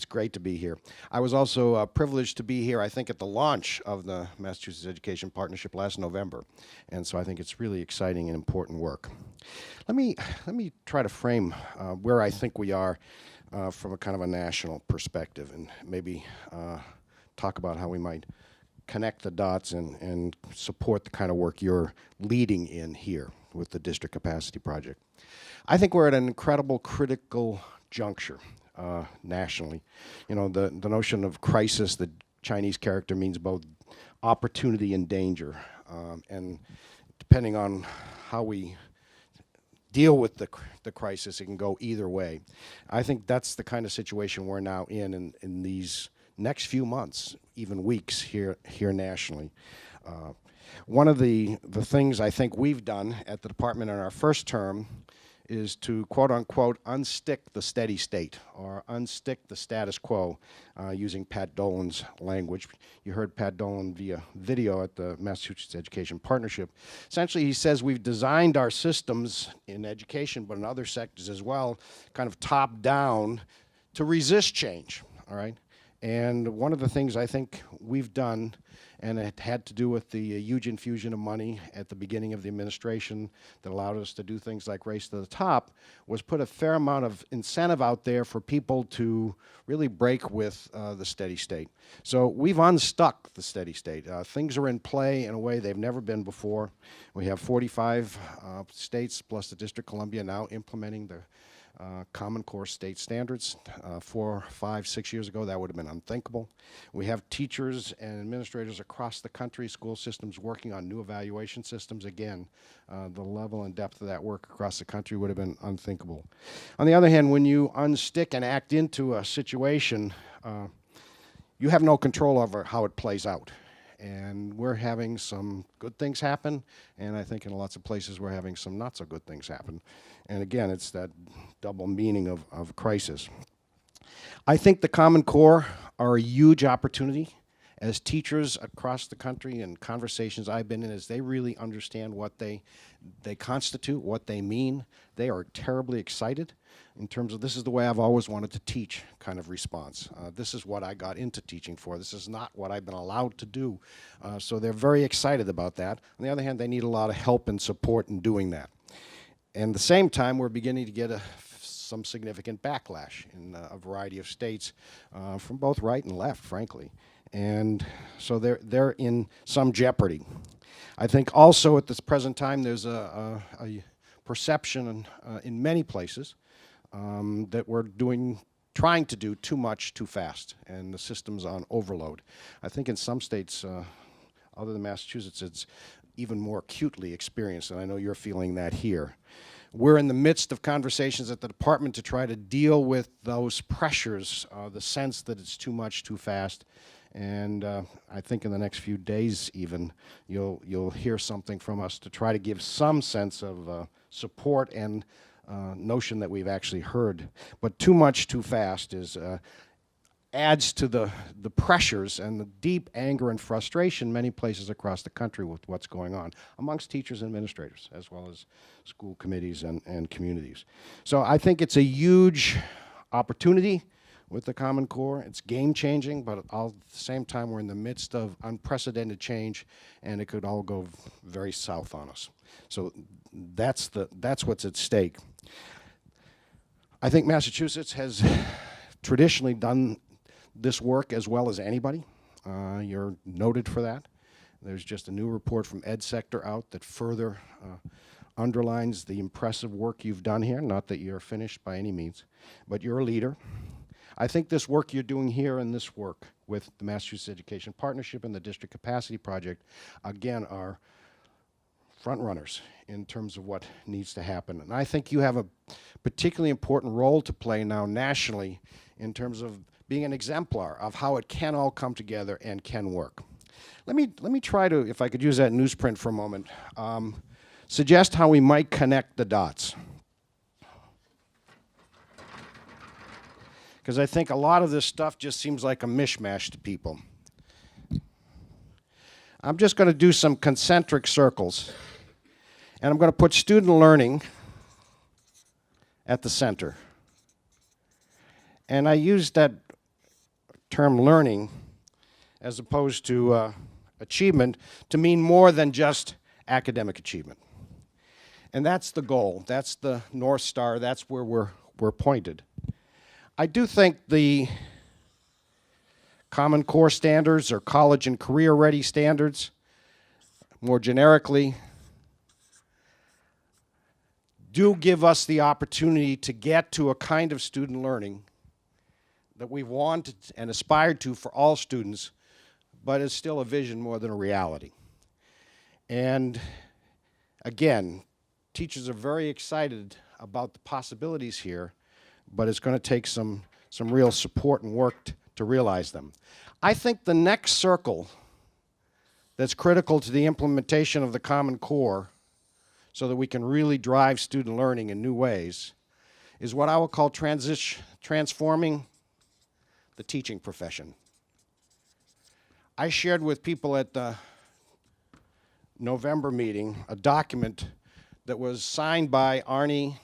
It's great to be here. I was also privileged to be here, I think, at the launch of the Massachusetts Education Partnership last November. And so I think it's really exciting and important work. Let me try to frame where I think we are from a kind of a national perspective, and maybe talk about how we might connect the dots and support the kind of work you're leading in here with the District Capacity Project. I think we're at an incredible critical juncture nationally. You know, the notion of crisis, the Chinese character, means both opportunity and danger. And depending on how we deal with the crisis, it can go either way. I think that's the kind of situation we're now in these next few months, even weeks here nationally. One of the things I think we've done at the department in our first term is to, quote unquote, unstick the steady state, or unstick the status quo, using Pat Dolan's language. You heard Pat Dolan via video at the Massachusetts Education Partnership. Essentially, he says we've designed our systems in education, but in other sectors as well, kind of top down to resist change, all right? And one of the things I think we've done, and it had to do with the huge infusion of money at the beginning of the administration that allowed us to do things like Race to the Top, was put a fair amount of incentive out there for people to really break with the steady state. So we've unstuck the steady state. Things are in play in a way they've never been before. We have 45 states plus the District of Columbia now implementing the Common Core state standards. 4, 5, 6 years ago, that would have been unthinkable. We have teachers and administrators across the country, school systems working on new evaluation systems. Again, the level and depth of that work across the country would have been unthinkable. On the other hand, when you unstick and act into a situation, you have no control over how it plays out. And we're having some good things happen, and I think in lots of places we're having some not so good things happen. And again, it's that double meaning of crisis. I think the Common Core are a huge opportunity. As teachers across the country and conversations I've been in, as they really understand what they constitute, what they mean, they are terribly excited in terms of, this is the way I've always wanted to teach kind of response. This is what I got into teaching for. This is not what I've been allowed to do. So they're very excited about that. On the other hand, they need a lot of help and support in doing that. And at the same time, we're beginning to get some significant backlash in a variety of states from both right and left, frankly. And so they're in some jeopardy. I think also at this present time there's a perception in many places that we're trying to do too much too fast, and the system's on overload. I think in some states, other than Massachusetts, it's even more acutely experienced, and I know you're feeling that here. We're in the midst of conversations at the department to try to deal with those pressures, the sense that it's too much too fast. And I think in the next few days even, you'll hear something from us to try to give some sense of support and notion that we've actually heard. But too much too fast adds to the pressures and the deep anger and frustration many places across the country with what's going on amongst teachers and administrators, as well as school committees and communities. So I think it's a huge opportunity with the Common Core. It's game-changing, but at the same time, we're in the midst of unprecedented change, and it could all go very south on us. So that's what's at stake. I think Massachusetts has traditionally done this work as well as anybody. You're noted for that. There's just a new report from Ed Sector out that further underlines the impressive work you've done here. Not that you're finished by any means, but you're a leader. I think this work you're doing here and this work with the Massachusetts Education Partnership and the District Capacity Project, again, are front runners in terms of what needs to happen. And I think you have a particularly important role to play now nationally in terms of being an exemplar of how it can all come together and can work. Let me try to, if I could use that newsprint for a moment, suggest how we might connect the dots. Because I think a lot of this stuff just seems like a mishmash to people. I'm just going to do some concentric circles, and I'm going to put student learning at the center. And I used that term learning, as opposed to achievement, to mean more than just academic achievement. And that's the goal. That's the North Star. That's where we're pointed. I do think the Common Core standards or college and career ready standards, more generically, do give us the opportunity to get to a kind of student learning that we've wanted and aspired to for all students, but is still a vision more than a reality. And again, teachers are very excited about the possibilities here, but it's going to take some real support and work to realize them. I think the next circle that's critical to the implementation of the Common Core so that we can really drive student learning in new ways is what I would call transforming the teaching profession. I shared with people at the November meeting a document that was signed by Arnie,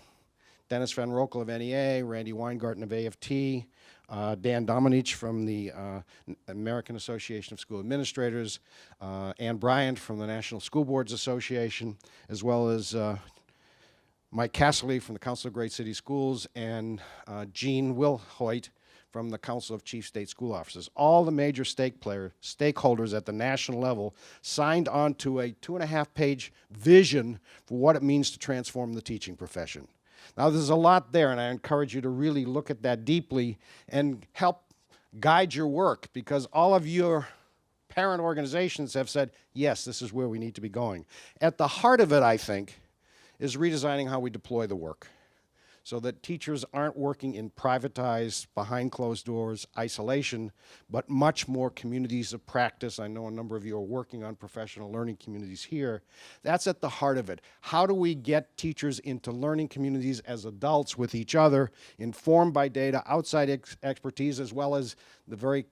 Dennis Van Rokel of NEA, Randy Weingarten of AFT, Dan Domenech from the American Association of School Administrators, Ann Bryant from the National School Boards Association, as well as Mike Casserly from the Council of Great City Schools, and Gene Wilhoit from the Council of Chief State School Officers. All the major stakeholders at the national level signed on to a 2.5-page vision for what it means to transform the teaching profession. Now, there's a lot there, and I encourage you to really look at that deeply and help guide your work, because all of your parent organizations have said, yes, this is where we need to be going. At the heart of it, I think, is redesigning how we deploy the work so that teachers aren't working in privatized, behind closed doors, isolation, but much more communities of practice. I know a number of you are working on professional learning communities here. That's at the heart of it. How do we get teachers into learning communities as adults with each other, informed by data, outside expertise, as well as the very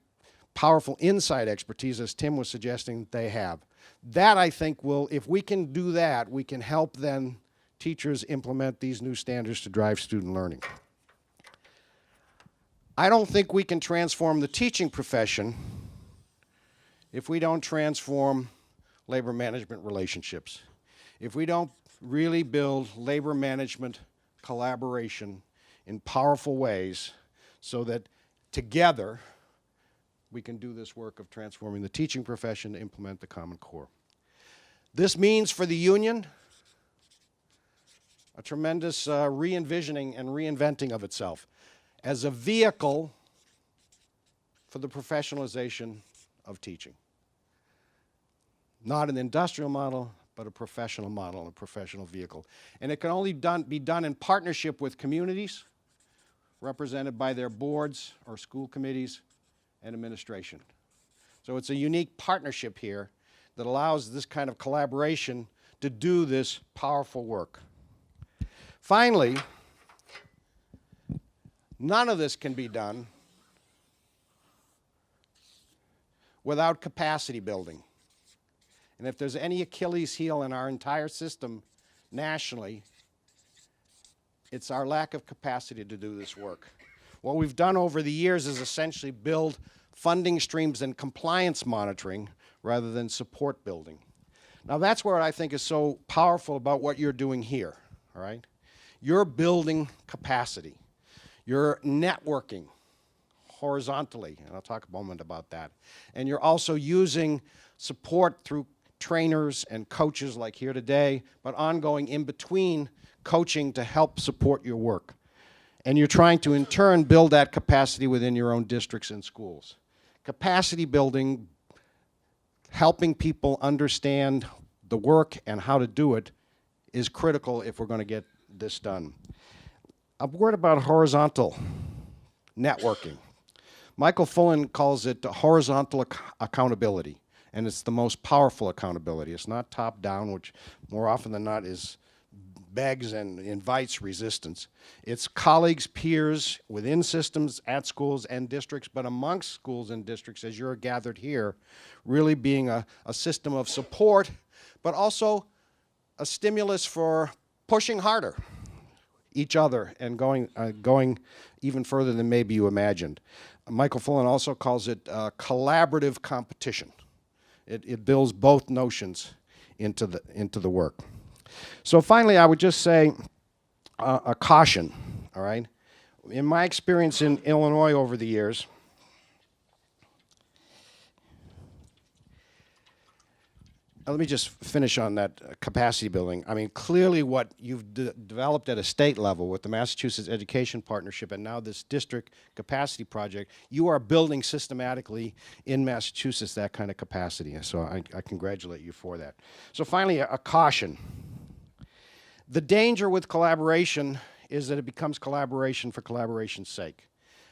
powerful inside expertise, as Tim was suggesting, that they have. That, I think, will, if we can do that, we can help then teachers implement these new standards to drive student learning. I don't think we can transform the teaching profession if we don't transform labor management relationships, if we don't really build labor management collaboration in powerful ways so that together we can do this work of transforming the teaching profession to implement the Common Core. This means for the union a tremendous re-envisioning and reinventing of itself as a vehicle for the professionalization of teaching. Not an industrial model, but a professional model, a professional vehicle. And it can only be done in partnership with communities, represented by their boards or school committees and administration. So it's a unique partnership here that allows this kind of collaboration to do this powerful work. Finally, none of this can be done without capacity building. And if there's any Achilles heel in our entire system nationally, it's our lack of capacity to do this work. What we've done over the years is essentially build funding streams and compliance monitoring rather than support building. Now, that's where I think is so powerful about what you're doing here, all right? You're building capacity. You're networking horizontally, and I'll talk a moment about that. And you're also using support through trainers and coaches like here today, but ongoing in between coaching to help support your work. And you're trying to, in turn, build that capacity within your own districts and schools. Capacity building, helping people understand the work and how to do it, is critical if we're going to get this done. A word about horizontal networking. Michael Fullen calls it horizontal accountability, and it's the most powerful accountability. It's not top-down, which more often than not begs and invites resistance. It's colleagues, peers, within systems, at schools and districts, but amongst schools and districts, as you're gathered here, really being a system of support, but also a stimulus for pushing harder each other and going even further than maybe you imagined. Michael Fullen also calls it collaborative competition. It builds both notions into the work. So finally, I would just say a caution, all right? In my experience in Illinois over the years, let me just finish on that capacity building. I mean, clearly what you've developed at a state level with the Massachusetts Education Partnership and now this district capacity project, you are building systematically in Massachusetts that kind of capacity. So I congratulate you for that. So finally, a caution. The danger with collaboration is that it becomes collaboration for collaboration's sake.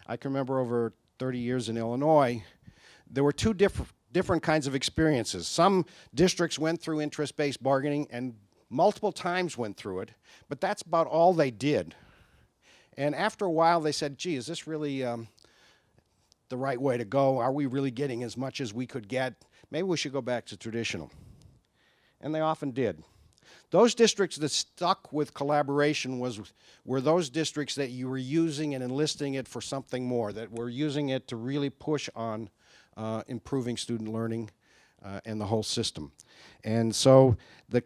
I can remember over 30 years in Illinois, there were two different kinds of experiences. Some districts went through interest-based bargaining and multiple times went through it, but that's about all they did. And after a while, they said, gee, is this really the right way to go? Are we really getting as much as we could get? Maybe we should go back to traditional. And they often did. Those districts that stuck with collaboration were those districts that you were using and enlisting it for something more, that were using it to really push on improving student learning and the whole system. And so the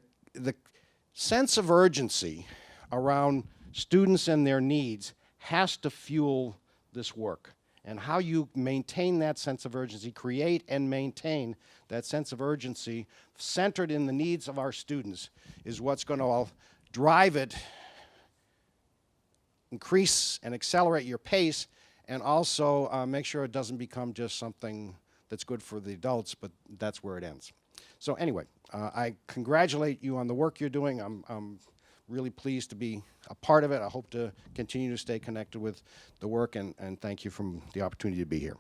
sense of urgency around students and their needs has to fuel this work. And how you maintain that sense of urgency, create and maintain that sense of urgency centered in the needs of our students is what's going to drive it, increase and accelerate your pace, and also make sure it doesn't become just something that's good for the adults, but that's where it ends. So anyway, I congratulate you on the work you're doing. I'm really pleased to be a part of it. I hope to continue to stay connected with the work, and thank you for the opportunity to be here.